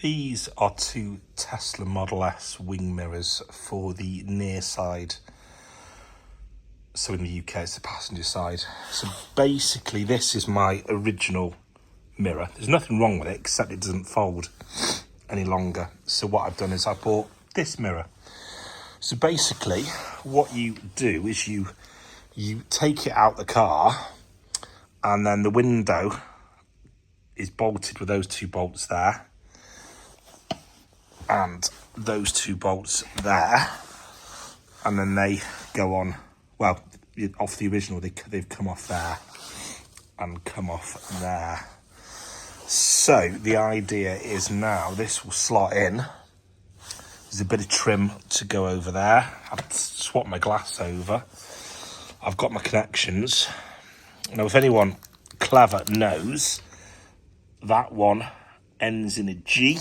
These are two Tesla Model S wing mirrors for the near side. So in the UK, it's the passenger side. So basically, this is my original mirror. There's nothing wrong with it, except it doesn't fold any longer. So what I've done is I bought this mirror. So basically, what you do is you take it out the car, and then the window is bolted with those two bolts there, and those two bolts there, and then they go on, well, off the original, they've come off there and come off there. So the idea is now this will slot in. There's a bit of trim to go over there. I've swapped my glass over. I've got my connections. Now, if anyone clever knows, that one ends in a G,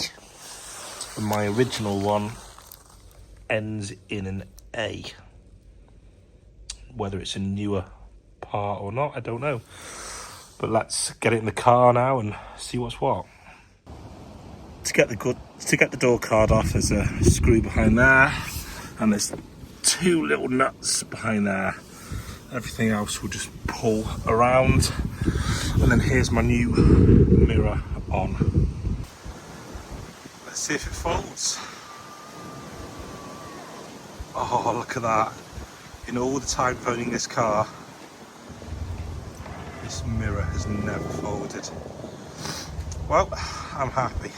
and my original one ends in an A. Whether it's a newer part or not, I don't know. But let's get it in the car now and see what's what. To get the door card off, there's a screw behind there, and there's two little nuts behind there. Everything else will just pull around. And then here's my new mirror on. Let's see if it folds. Oh, look at that. In all the time of owning this car, this mirror has never folded. Well, I'm happy.